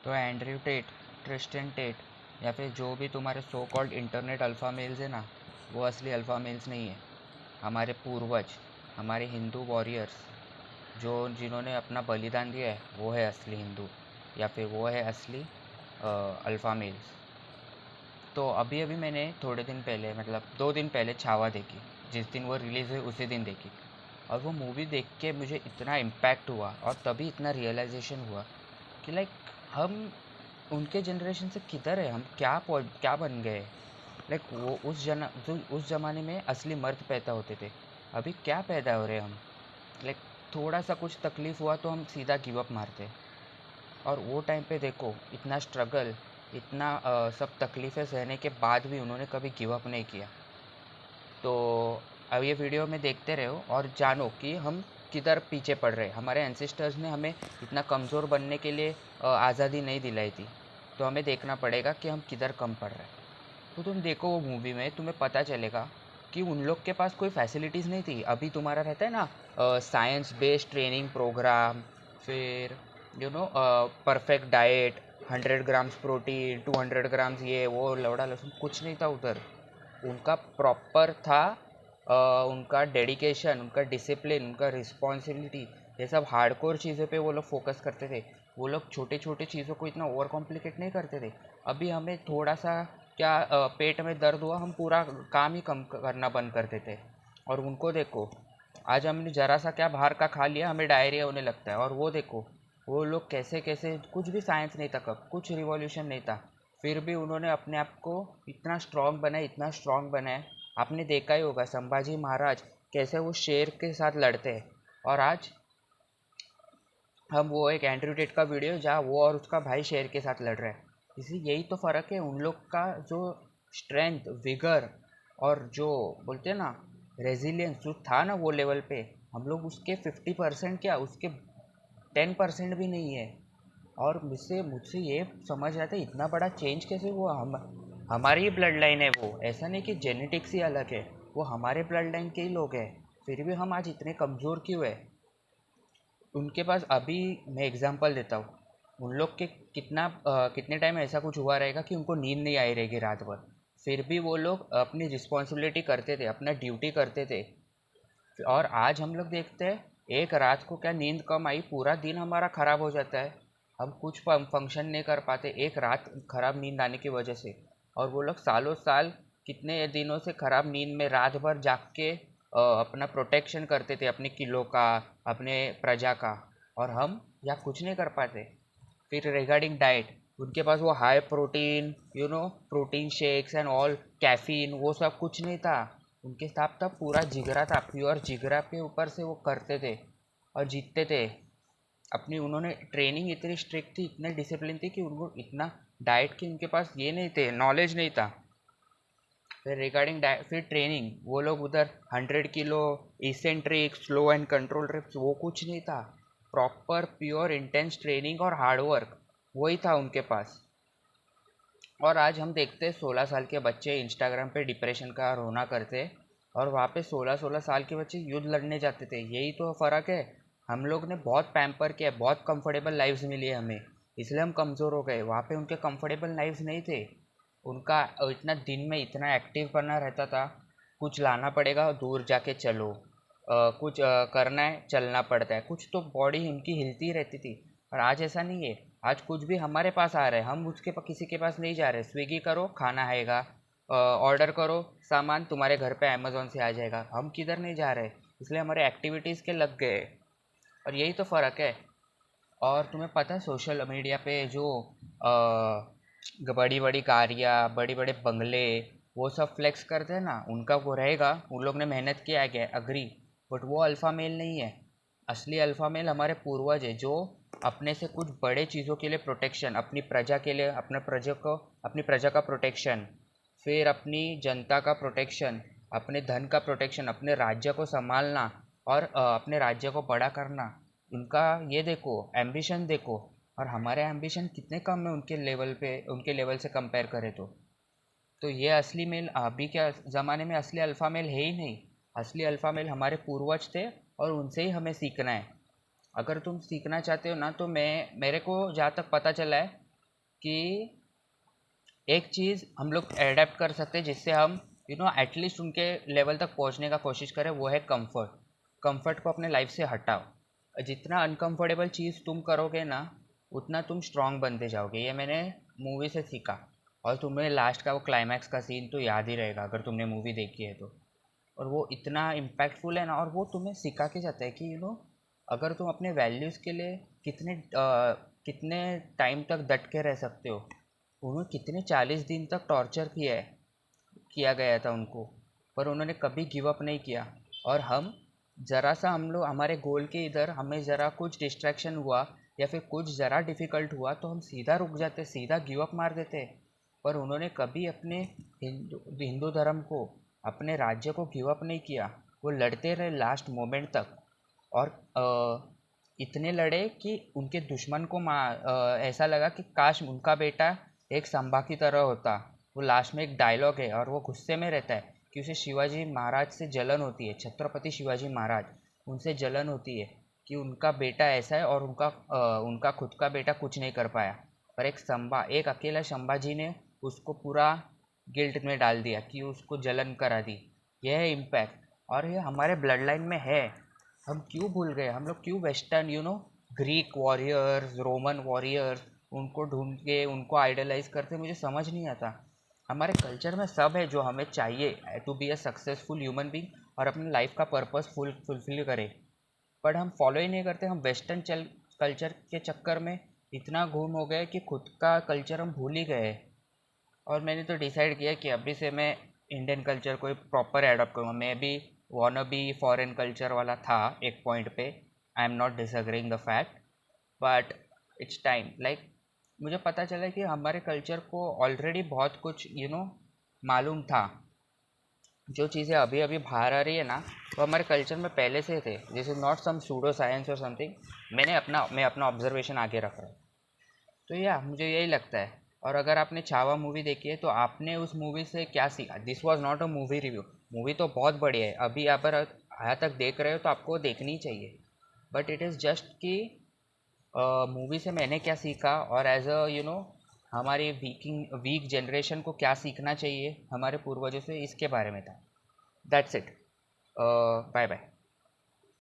तो Andrew Tate, Tristan TET या फिर जो भी तुम्हारे so called internet alpha males है ना, वो असली अल्फ़ा मेल्स नहीं है। हमारे पूर्वज, हमारे हिंदू वॉरियर्स, जो जिन्होंने अपना बलिदान दिया है, वो है असली हिंदू या फिर वो है असली अल्फ़ा मेल्स। तो अभी अभी मैंने थोड़े दिन पहले, मतलब 2 दिन पहले छावा देखी। जिस दिन वो रिलीज़ हुई उसी दिन देखी। और वो मूवी देख के मुझे इतना इम्पैक्ट हुआ और तभी इतना रियलाइजेशन हुआ कि लाइक हम उनके जनरेशन से किधर है, हम क्या बन गए। लाइक वो उस ज़माने में असली मर्द पैदा होते थे। अभी क्या पैदा हो रहे हम। लाइक थोड़ा सा कुछ तकलीफ़ हुआ तो हम सीधा गिव अप मारते। और वो टाइम पे देखो, इतना स्ट्रगल, इतना सब तकलीफ़ें सहने के बाद भी उन्होंने कभी गिव अप नहीं किया। तो अब ये वीडियो में देखते रहो और जानो कि हम किधर पीछे पड़ रहे हैं। हमारे एंसेस्टर्स ने हमें इतना कमज़ोर बनने के लिए आज़ादी नहीं दिलाई थी। तो हमें देखना पड़ेगा कि हम किधर कम पड़ रहे हैं। तो तुम देखो वो मूवी में तुम्हें पता चलेगा कि उन लोग के पास कोई फैसिलिटीज़ नहीं थी। अभी तुम्हारा रहता है ना साइंस बेस्ड ट्रेनिंग प्रोग्राम, फिर perfect diet, 100 grams protein, 200 grams ये वो लौड़ा लहसुन, कुछ नहीं था उधर। उनका प्रॉपर था उनका डेडिकेशन, उनका डिसिप्लिन, उनका रिस्पॉन्सिबिलिटी। ये सब हार्डकोर चीज़ों पे वो लोग फोकस करते थे। वो लोग छोटे छोटे चीज़ों को इतना ओवर कॉम्प्लिकेट नहीं करते थे। अभी हमें थोड़ा सा क्या पेट में दर्द हुआ, हम पूरा काम ही कम करना बंद कर देते। और उनको देखो, आज हमने ज़रा सा क्या बाहर का खा लिया हमें डायरिया होने लगता है। और वो देखो, वो लोग कैसे कैसे, कुछ भी साइंस नहीं था, कब कुछ रिवॉल्यूशन नहीं था, फिर भी उन्होंने अपने आप को इतना स्ट्रांग बनाया, इतना स्ट्रांग बनाया। आपने देखा ही होगा संभाजी महाराज कैसे वो शेर के साथ लड़ते हैं। और आज हम वो एक एंड्रयू टेट का वीडियो जहाँ वो और उसका भाई शेर के साथ लड़ रहा है। इसी यही तो फ़र्क है उन लोग का, जो स्ट्रेंथ, विगर और जो बोलते हैं ना रेजिलियंस जो था ना वो लेवल पे, हम लोग उसके 50% क्या, उसके 10% भी नहीं है। और मुझसे मुझसे ये समझ आता है इतना बड़ा चेंज कैसे हुआ। हम हमारी ही ब्लड लाइन है वो, ऐसा नहीं कि जेनेटिक्स ही अलग है, वो हमारे ब्लड लाइन के ही लोग हैं। फिर भी हम आज इतने कमज़ोर क्यों है। उनके पास अभी, मैं एग्जांपल देता हूँ, उन लोग के कितने टाइम ऐसा कुछ हुआ रहेगा कि उनको नींद नहीं आई रहेगी रात भर, फिर भी वो लोग अपनी रिस्पॉन्सिबिलिटी करते थे, अपना ड्यूटी करते थे। और आज हम लोग देखते हैं एक रात को क्या नींद कम आई, पूरा दिन हमारा ख़राब हो जाता है। हम कुछ फंक्शन नहीं कर पाते एक रात ख़राब नींद आने की वजह से। और वो लोग सालों साल कितने दिनों से ख़राब नींद में रात भर जाग के अपना प्रोटेक्शन करते थे, अपने किलों का, अपने प्रजा का। और हम या कुछ नहीं कर पाते। फिर रिगार्डिंग डाइट, उनके पास वो high protein, protein shakes and all, caffeine, वो सब कुछ नहीं था। उनके साथ तब पूरा जिगरा था, प्योर जिगरा पे ऊपर से वो करते थे और जीतते थे। अपनी उन्होंने ट्रेनिंग इतनी स्ट्रिक्ट थी, इतने डिसिप्लिन थी कि उनको इतना डाइट की उनके पास ये नहीं थे, नॉलेज नहीं था। फिर रिगार्डिंग फिर ट्रेनिंग, वो लोग उधर 100 kilo eccentric slow and control trips, वो कुछ नहीं था। प्रॉपर प्योर इंटेंस ट्रेनिंग और हार्डवर्क वही था उनके पास। और आज हम देखते हैं 16 साल के बच्चे इंस्टाग्राम पे डिप्रेशन का रोना करते, और वहाँ पे 16-16 साल के बच्चे युद्ध लड़ने जाते थे। यही तो फ़र्क है। हम लोग ने बहुत पैम्पर किया, बहुत कंफर्टेबल लाइफ्स मिली है हमें, इसलिए हम कमज़ोर हो गए। वहाँ पे उनके कंफर्टेबल लाइफ्स नहीं थे। उनका इतना दिन में इतना एक्टिव करना रहता था, कुछ लाना पड़ेगा दूर जाके चलो, कुछ करना है चलना पड़ता है, कुछ तो बॉडी उनकी हिलती रहती थी। और आज ऐसा नहीं है। आज कुछ भी हमारे पास आ रहा है, हम किसी के पास नहीं जा रहे। स्विगी करो खाना आएगा, ऑर्डर करो सामान तुम्हारे घर पे अमेज़ोन से आ जाएगा। हम किधर नहीं जा रहे, इसलिए हमारे एक्टिविटीज़ के लग गए। और यही तो फ़र्क है। और तुम्हें पता है सोशल मीडिया पे जो बड़ी बड़ी कारियाँ, बड़ी बड़े बंगले, वो सब फ्लेक्स करते हैं ना, उनका वो रहेगा, उन लोग ने मेहनत किया है, अग्री। बट वो अल्फ़ा मेल नहीं है। असली अल्फ़ा मेल हमारे पूर्वज है, जो अपने से कुछ बड़े चीज़ों के लिए प्रोटेक्शन, अपनी प्रजा के लिए, अपनी प्रजा का प्रोटेक्शन, फिर अपनी जनता का प्रोटेक्शन, अपने धन का प्रोटेक्शन, अपने राज्य को संभालना और अपने राज्य को बड़ा करना। उनका ये देखो, एम्बिशन देखो। और हमारे एम्बिशन कितने कम है उनके लेवल पे, उनके लेवल से कंपेयर करें तो ये असली मेल अभी के ज़माने में असली अल्फ़ा मेल है ही नहीं। असली अल्फ़ा मेल हमारे पूर्वज थे और उनसे ही हमें सीखना है। अगर तुम सीखना चाहते हो ना, तो मेरे को जहाँ तक पता चला है, कि एक चीज़ हम लोग एडेप्ट कर सकते हैं जिससे हम एटलीस्ट उनके लेवल तक पहुंचने का कोशिश करें, वो है कंफर्ट। कंफर्ट को अपने लाइफ से हटाओ। जितना अनकंफर्टेबल चीज़ तुम करोगे ना, उतना तुम स्ट्रांग बनते जाओगे। ये मैंने मूवी से सीखा। और तुम्हें लास्ट का वो क्लाइमैक्स का सीन तो याद ही रहेगा अगर तुमने मूवी देखी है तो। और वो इतना इम्पैक्टफुल है ना, और वो तुम्हें सिखा के जाता है कि अगर तुम अपने वैल्यूज़ के लिए कितने टाइम तक डट के रह सकते हो। उन्होंने कितने 40 दिन तक टॉर्चर किया गया था उनको, पर उन्होंने कभी गिव अप नहीं किया। और ज़रा सा हम लोग हमारे गोल के इधर हमें ज़रा कुछ डिस्ट्रैक्शन हुआ या फिर कुछ ज़रा डिफ़िकल्ट हुआ तो हम सीधा रुक जाते, सीधा गिव अप मार देते। पर उन्होंने कभी अपने हिंदू धर्म को, अपने राज्य को गिव अप नहीं किया। वो लड़ते रहे लास्ट मोमेंट तक। और इतने लड़े कि उनके दुश्मन को ऐसा लगा कि काश उनका बेटा एक संभा की तरह होता। वो लास्ट में एक डायलॉग है और वो गुस्से में रहता है कि उसे शिवाजी महाराज से जलन होती है, छत्रपति शिवाजी महाराज, उनसे जलन होती है कि उनका बेटा ऐसा है और उनका खुद का बेटा कुछ नहीं कर पाया। पर एक अकेला संभाजी ने उसको पूरा गिल्ट में डाल दिया कि उसको जलन करा दी। यह है इम्पैक्ट। और ये हमारे ब्लड लाइन में है। हम क्यों भूल गए? हम लोग क्यों western Greek warriors, Roman warriors, उनको ढूंढ के उनको आइडलाइज करते, मुझे समझ नहीं आता। हमारे कल्चर में सब है जो हमें चाहिए to be a successful human being और अपनी लाइफ का पर्पस फुलफिल करें। बट हम फॉलो ही नहीं करते। हम वेस्टर्न कल्चर के चक्कर में इतना घूम हो गए कि खुद का कल्चर हम भूल ही गए। और मैंने तो डिसाइड किया कि अभी से मैं इंडियन कल्चर को प्रॉपर एडॉप्ट करूँगा। मैं भी वॉन बी फॉरेन कल्चर वाला था एक पॉइंट पे। I am not disagreeing the fact, but it's time. Like मुझे पता चला कि हमारे कल्चर को ऑलरेडी बहुत कुछ मालूम था। जो चीज़ें अभी अभी बाहर आ रही है ना, वो हमारे कल्चर में पहले से थे। This is not some pseudo science और समथिंग। मैं अपना ऑब्जर्वेशन आगे रख रहा हूँ। तो मुझे यही लगता है। और अगर आपने छावा मूवी देखी है तो आपने उस मूवी से क्या सीखा? This was not a movie review. Movie तो बहुत बढ़िया है, अभी आप यहाँ तक देख रहे हो तो आपको देखनी चाहिए। बट इट इज़ जस्ट कि मूवी से मैंने क्या सीखा, और एज अ हमारी वीक जनरेशन को क्या सीखना चाहिए हमारे पूर्वजों से, इसके बारे में था। That's it. Bye bye.